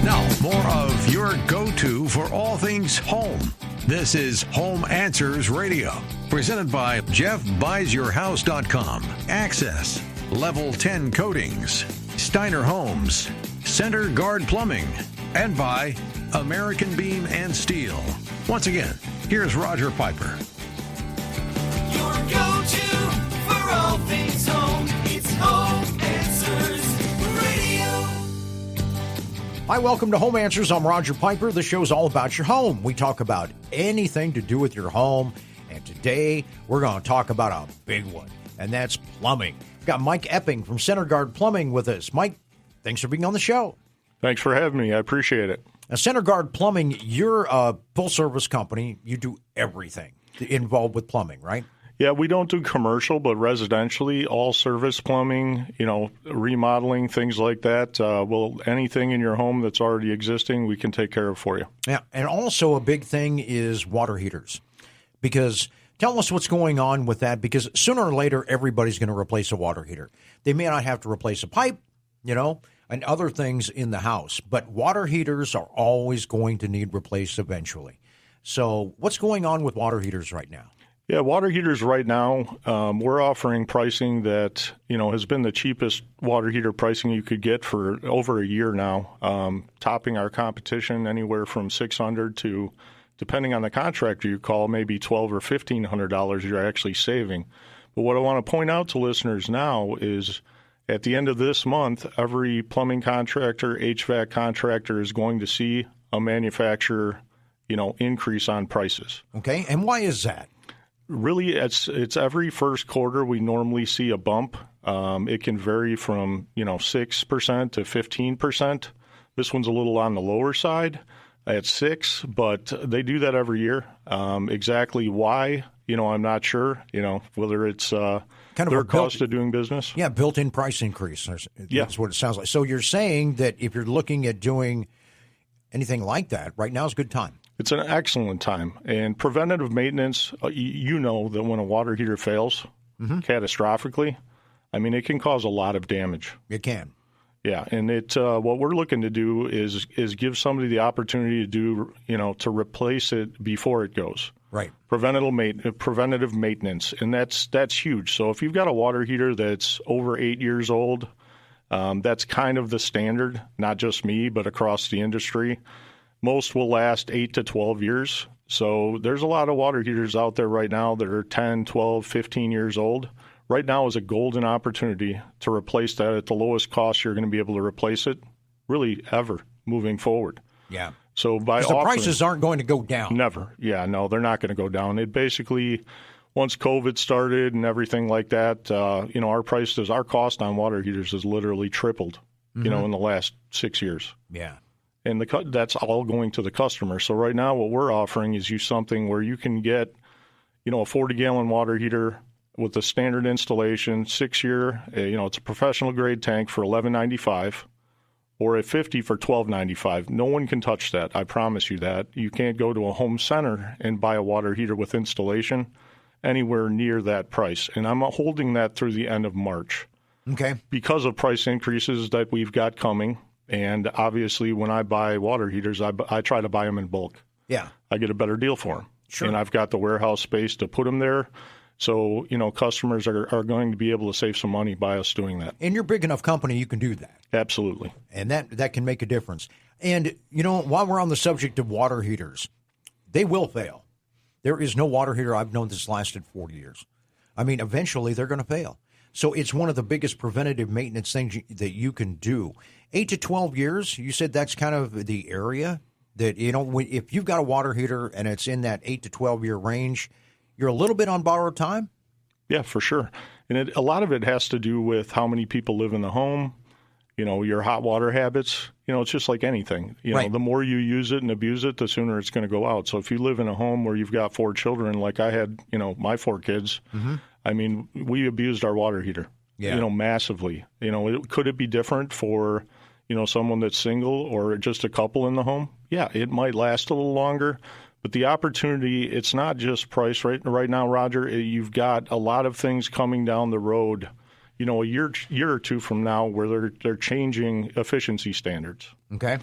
Now, more of your go-to for all things home. This is Home Answers Radio, presented by JeffBuysYourHouse.com, Access, Level 10 Coatings, Steiner Homes, Center Guard Plumbing, and by American Beam and Steel. Once again, here's Roger Piper. Your go-to for all things home. It's Home Answers Radio. Hi, welcome to Home Answers. I'm Roger Piper. The show's all about your home. We talk about anything to do with your home. And today, we're going to talk about a big one, and that's plumbing. We've got Mike Epping from Center Guard Plumbing with us. Mike, thanks for being on the show. Thanks for having me. I appreciate it. Now, Center Guard Plumbing, you're a full-service company. You do everything involved with plumbing, right? Yeah, we don't do commercial, but residentially, all service plumbing, remodeling, things like that. Anything in your home that's already existing, we can take care of for you. Yeah, and also a big thing is water heaters. Because tell us what's going on with that, because sooner or later, everybody's going to replace a water heater. They may not have to replace a pipe, and other things in the house, but water heaters are always going to need replaced eventually. So what's going on with water heaters right now? Yeah, water heaters right now, we're offering pricing that, has been the cheapest water heater pricing you could get for over a year now, topping our competition anywhere from $600 to, depending on the contractor you call, maybe $1,200 or $1,500 you're actually saving. But what I want to point out to listeners now is at the end of this month, every plumbing contractor, HVAC contractor is going to see a manufacturer, increase on prices. Okay, and why is that? Really, it's every first quarter we normally see a bump. It can vary from 6% to 15%. This one's a little on the lower side at 6%, but they do that every year. Exactly why, I'm not sure. Whether it's kind of their cost of doing business. Yeah, built-in price increase. That's what it sounds like. So you're saying that if you're looking at doing anything like that, right now is a good time. It's an excellent time. And preventative maintenance, you know that when a water heater fails catastrophically, it can cause a lot of damage. It can. Yeah, and what we're looking to do is give somebody the opportunity to do, to replace it before it goes. Right. Preventative maintenance, and that's huge. So if you've got a water heater that's over 8 years old, that's kind of the standard, not just me, but across the industry. Most will last 8 to 12 years. So there's a lot of water heaters out there right now that are 10, 12, 15 years old. Right now is a golden opportunity to replace that at the lowest cost you're going to be able to replace it, really ever, moving forward. Yeah. So by the prices aren't going to go down. Never. Yeah, no, they're not going to go down. It basically, once COVID started and everything like that, our cost on water heaters has literally tripled, in the last 6 years. Yeah. And that's all going to the customer. So right now what we're offering is something where you can get, a 40-gallon water heater with a standard installation, 6-year, it's a professional grade tank for $11.95. Or a 50 for $12.95. No one can touch that. I promise you that. You can't go to a home center and buy a water heater with installation anywhere near that price. And I'm holding that through the end of March. Okay. Because of price increases that we've got coming. And obviously, when I buy water heaters, I try to buy them in bulk. Yeah. I get a better deal for them. Sure. And I've got the warehouse space to put them there. So, customers are going to be able to save some money by us doing that. And you're a big enough company, you can do that. Absolutely. And that can make a difference. And, while we're on the subject of water heaters, they will fail. There is no water heater I've known that's lasted 40 years. Eventually they're going to fail. So it's one of the biggest preventative maintenance things that you can do. 8 to 12 years, you said that's kind of the area that, if you've got a water heater and it's in that 8 to 12-year range, you're a little bit on borrowed time? Yeah, for sure. And a lot of it has to do with how many people live in the home, your hot water habits. It's just like anything. Right. The more you use it and abuse it, the sooner it's going to go out. So if you live in a home where you've got 4 children, like I had, my 4 kids, we abused our water heater, massively. Could it be different for, someone that's single or just a couple in the home? Yeah, it might last a little longer. But the opportunity, it's not just price right now, Roger. You've got a lot of things coming down the road, a year or two from now where they're changing efficiency standards. Okay.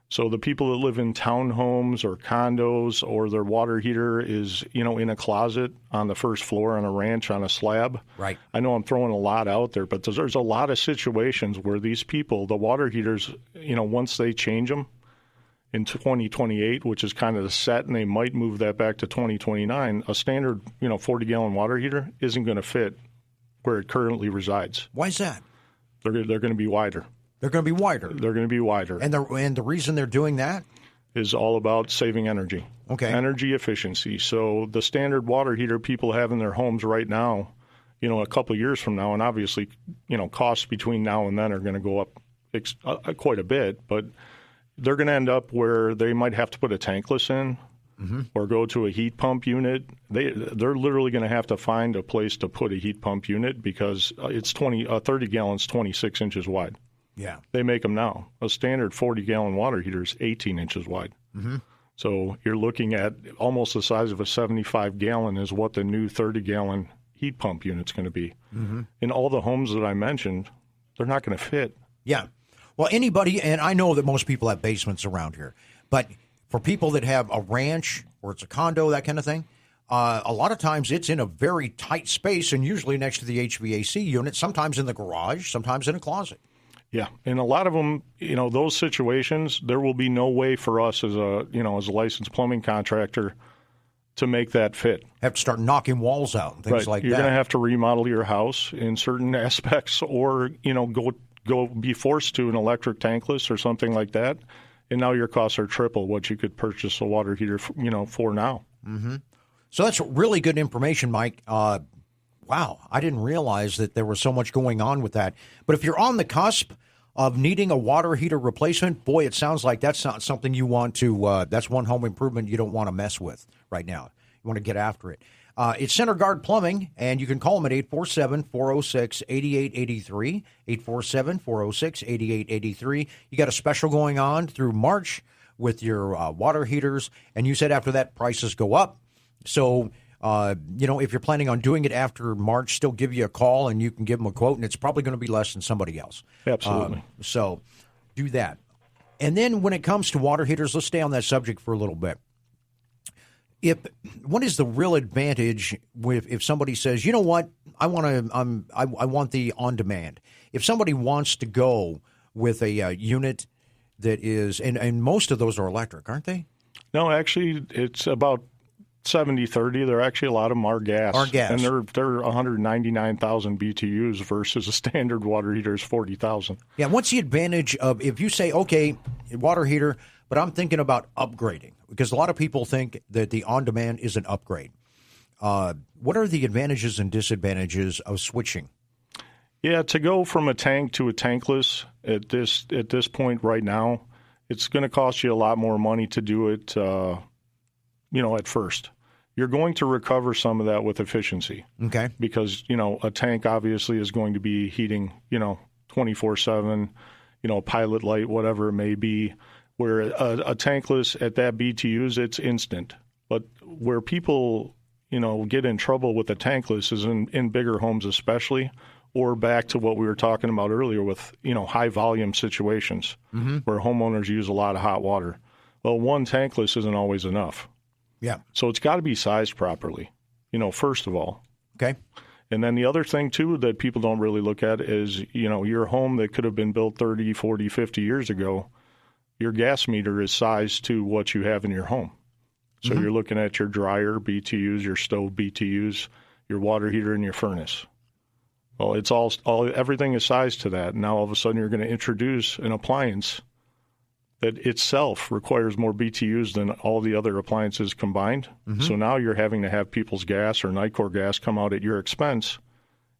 So the people that live in townhomes or condos, or their water heater is, in a closet on the first floor on a ranch on a slab. Right. I know I'm throwing a lot out there, but there's a lot of situations where these people, the water heaters, once they change them in 2028, which is kind of the set, and they might move that back to 2029, a standard, 40-gallon water heater isn't going to fit where it currently resides. Why is that? They're going to be wider. They're going to be wider. They're going to be wider. And the reason they're doing that is all about saving energy. Okay. Energy efficiency. So the standard water heater people have in their homes right now, a couple of years from now, and obviously, costs between now and then are going to go up quite a bit, but they're going to end up where they might have to put a tankless in or go to a heat pump unit. They're literally going to have to find a place to put a heat pump unit because it's 30 gallons, 26 inches wide. Yeah. They make them now. A standard 40-gallon water heater is 18 inches wide. So you're looking at almost the size of a 75-gallon is what the new 30-gallon heat pump unit's going to be. In all the homes that I mentioned, they're not going to fit. Yeah. Well, anybody, and I know that most people have basements around here, but for people that have a ranch or it's a condo, that kind of thing, a lot of times it's in a very tight space and usually next to the HVAC unit, sometimes in the garage, sometimes in a closet. Yeah, and a lot of them, those situations, there will be no way for us as a licensed plumbing contractor to make that fit. Have to start knocking walls out and things like You're that. You're going to have to remodel your house in certain aspects, or go be forced to an electric tankless or something like that, and now your costs are triple what you could purchase a water heater, for now. So that's really good information, Mike. Wow, I didn't realize that there was so much going on with that. But if you're on the cusp of needing a water heater replacement, boy, it sounds like that's not something you want to, that's one home improvement you don't want to mess with right now. You want to get after it. It's Center Guard Plumbing, and you can call them at 847-406-8883, 847-406-8883. You got a special going on through March with your water heaters, and you said after that prices go up. So, if you're planning on doing it after March, still give you a call and you can give them a quote, and it's probably going to be less than somebody else. Absolutely. So do that. And then when it comes to water heaters, let's stay on that subject for a little bit. What is the real advantage if somebody says, you know what, I want the on demand. If somebody wants to go with a unit that is, and most of those are electric, aren't they? No, actually, it's about 70-30. There are actually a lot of them are gas. And they're 199,000 BTUs versus a standard water heater is 40,000. Yeah, what's the advantage of if you say, okay, water heater, but I'm thinking about upgrading? Because a lot of people think that the on-demand is an upgrade. What are the advantages and disadvantages of switching? Yeah, to go from a tank to a tankless at this point right now, it's going to cost you a lot more money to do it, at first. You're going to recover some of that with efficiency. Okay. Because, a tank obviously is going to be heating, 24/7, pilot light, whatever it may be. Where a tankless at that BTUs, it's instant. But where people, get in trouble with the tankless is in bigger homes especially, or back to what we were talking about earlier with, high volume situations where homeowners use a lot of hot water. Well, one tankless isn't always enough. Yeah. So it's got to be sized properly, first of all. Okay. And then the other thing, too, that people don't really look at is, your home that could have been built 30, 40, 50 years ago, your gas meter is sized to what you have in your home. So you're looking at your dryer BTUs, your stove BTUs, your water heater, and your furnace. Well, it's everything is sized to that. Now, all of a sudden, you're going to introduce an appliance that itself requires more BTUs than all the other appliances combined. So now you're having to have People's Gas or Nicor Gas come out at your expense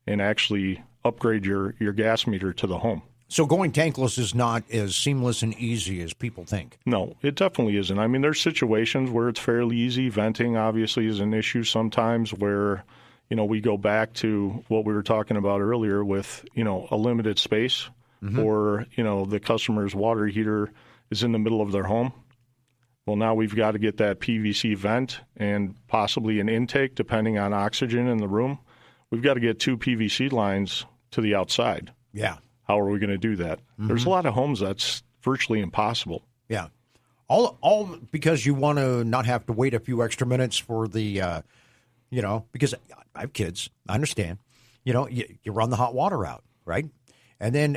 and actually upgrade your gas meter to the home. So going tankless is not as seamless and easy as people think. No, it definitely isn't. I mean, there's situations where it's fairly easy. Venting obviously is an issue sometimes where, we go back to what we were talking about earlier with, a limited space or, the customer's water heater is in the middle of their home. Well, now we've got to get that PVC vent and possibly an intake, depending on oxygen in the room. We've got to get 2 PVC lines to the outside. Yeah. How are we going to do that? There's a lot of homes that's virtually impossible. Yeah. All because you want to not have to wait a few extra minutes for the, because I have kids. I understand. You run the hot water out, right? And then,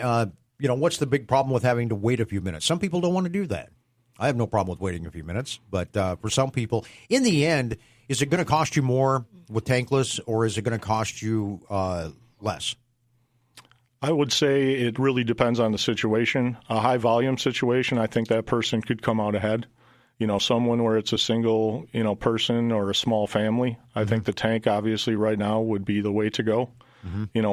what's the big problem with having to wait a few minutes? Some people don't want to do that. I have no problem with waiting a few minutes. But for some people, in the end, is it going to cost you more with tankless or is it going to cost you less? I would say it really depends on the situation. A high volume situation, I think that person could come out ahead. Someone where it's a single, person or a small family, I think the tank obviously right now would be the way to go.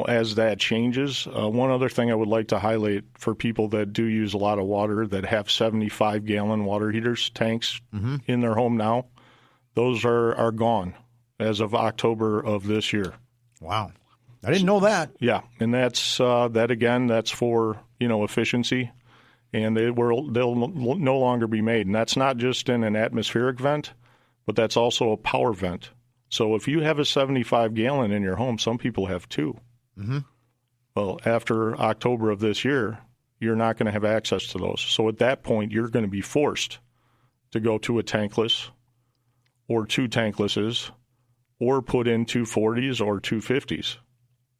As that changes, one other thing I would like to highlight for people that do use a lot of water that have 75-gallon water heaters, tanks in their home now, those are gone as of October of this year. Wow. I didn't know that. Yeah, and that's for efficiency, and they'll no longer be made. And that's not just in an atmospheric vent, but that's also a power vent. So if you have a 75-gallon in your home, some people have two. Well, after October of this year, you're not going to have access to those. So at that point, you're going to be forced to go to a tankless or two tanklesses or put in 240s or 250s.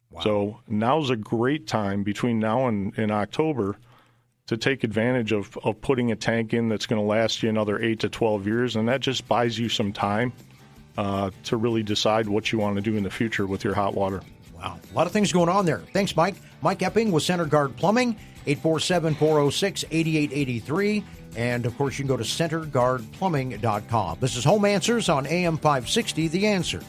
Wow. So now's a great time between now and in October to take advantage of putting a tank in that's going to last you another 8 to 12 years, and that just buys you some time to really decide what you want to do in the future with your hot water. Wow. A lot of things going on there. Thanks, Mike. Mike Epping with Center Guard Plumbing, 847-406-8883. And, of course, you can go to centerguardplumbing.com. This is Home Answers on AM 560, The Answer.